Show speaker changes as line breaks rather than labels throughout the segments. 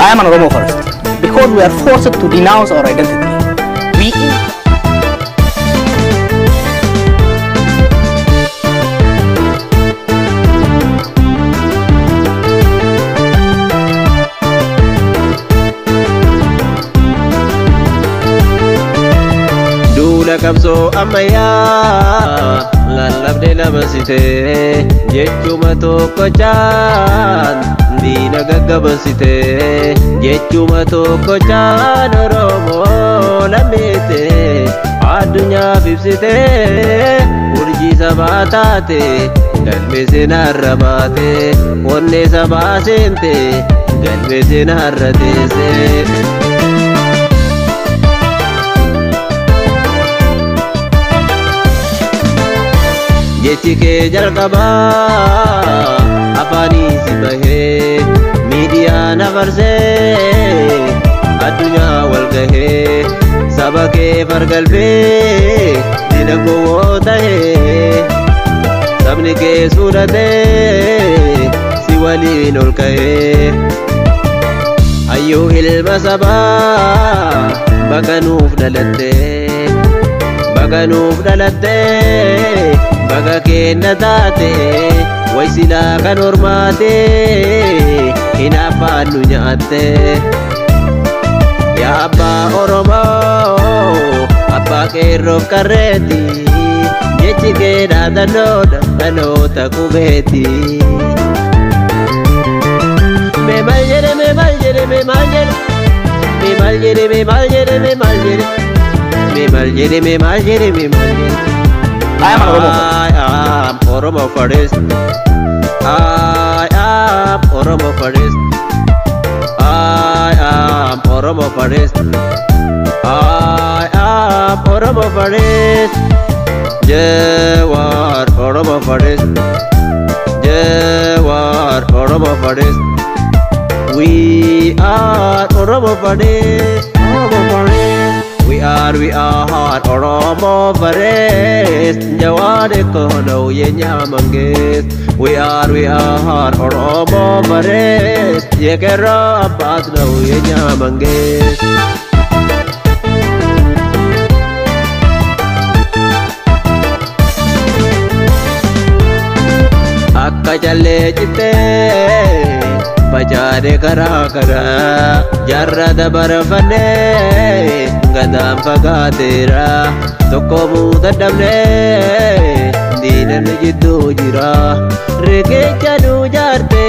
I am an Oromo first because we are forced to denounce our identity. We
Dula kamso amaya lalabde namasite jechuma tokko chan dina gaggabasite jechuma tokko chan Oromo lamite adunya bibsite urji sabatate galme sinarramate onne sabasente galme sinarratese Jechike jalqaba afani sibahe media navarse adunya walgahe sabake fargalbe dinago tahe sabne ke surate siwali nolkahe ayo ilma saba baganuf dalatte baga kenna taate way sila kan hormaate hinaffaannu nyaatte yaa abbaa Oromoo abbaa qeerroof qarreeti jechi kee dhaadanoodha dhaloota qubeeti mee maal jedhe
I am an
Oromo first. I am Oromo first. I am Oromo first. I am Oromo first. Jawar Oromo first. Jawar Oromo first. We are Oromo first. We are Oromo first. Jawade kono ye nyamanges. We are Oromo first. Ye kera abat no ye nyamanges. Akka challe jite bajare kara jarra dabarfane gadam fagatera tokko mudadamne dinan jiddu jira regecha du jarte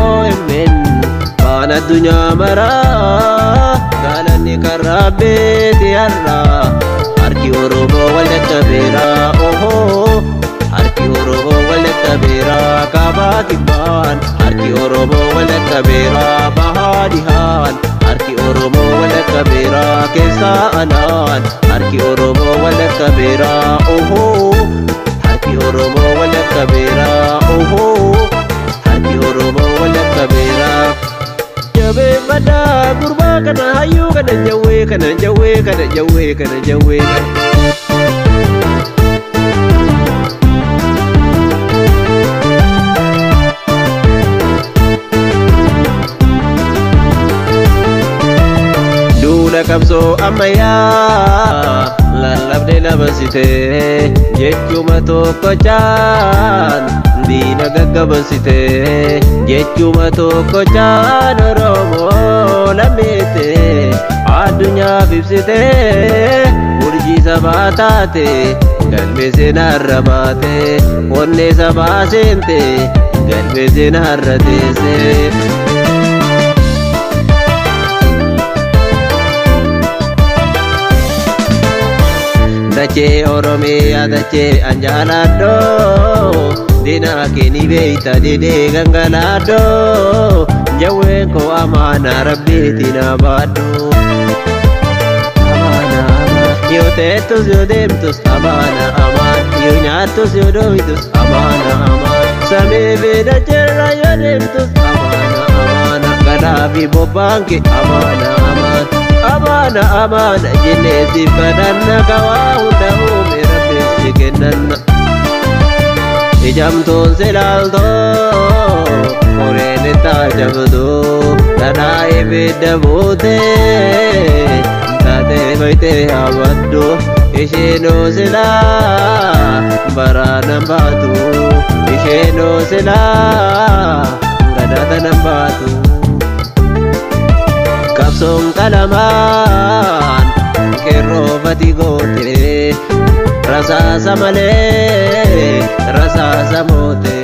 omen bana dunya mara galani karabe tiarra arki Oromo wala tabera oho arki Oromo wala tabera kabatiban arki Oromo wala tabera bahadihan arki Oromo wala tabera kesa anan arki Oromo wala tabera oho arki Oromo wala tabera oho arki Oromo wala tabera jabe bada gurba kana hayu kana jawe kamso amaya lalabde namasite jechuma tokko chan dina gaggabasite jechuma tokko chan Oromo lamite adunya bibsite urji sabatate galme sinarramate onne sabasente galme sinarratese Dache Oromia dache anjalado dina kini beita dide gangalado jawen ko amana rabbi tina badu amana yo tetus yo demtus amana aman yo nyatus yo doitus amana aman same veda cherra yo demtus amana gadavi bobanke amana amana jinesi kadanna kawahunda ume rabbisi kenanna ijamton selalto korene Nita jabdu Dana ibidda boote Taate baite abaddu Isheenoo silaa baraana baatu Isheenoo silaa gadaata baatu Qabsoon qalamaan qeerroo fati goote Rasaasa malee rasaasa moote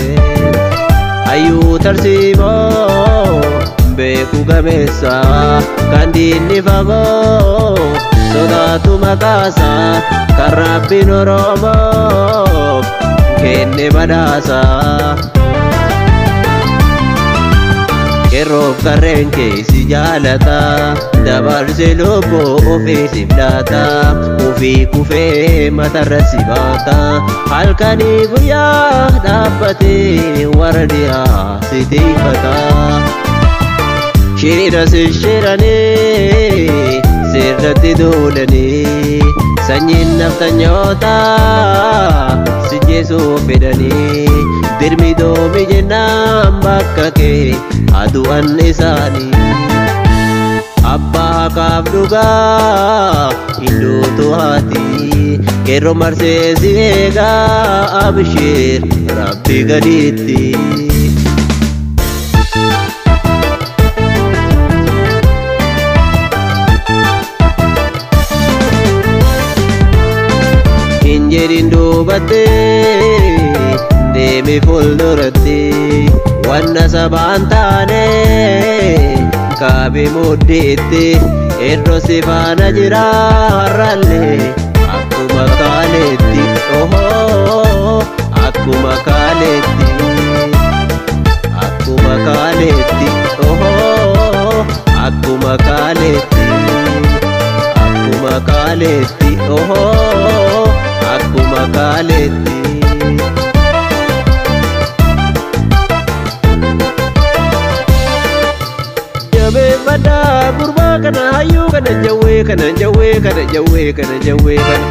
Hayyuu tarsiimoo beeku gameessa kan diinni fagoo sodaatu maqaasa kan Rabbiin Oromoof kenne badhaasa Qeerroof qarreen keessi jaalata dabarsee lubbuu ofii siif laata ofii kufee matarra si baata halkanii guyyaa dhaabbatee warra dhiyaa si tiifata Shira si shiranii sirratti duulanii sanyiin naftanyoota si jeesuu fedhanii dirmi doomi jennaan bakka kee adu'an isaanii Abbaa kaaf dhugaa hinduutu haati qeerroo marsee si eegaa abshir Rabbi gadiitti Injiriin duubattee deemi fuulduratti wanna sabaan taane kaabi mudhiitti iddoo si faana jira har'allee akkuma kaaleetti ohoo akkuma kaaleetti akkuma kaaleetti ohoo akkuma kaaleetti akkuma kaaleetti ohoo akkuma kaaleetti Jabee badaa gurbaa kana hayyuu kana jawwee kana jawwee kana jawwee kana jawwee kana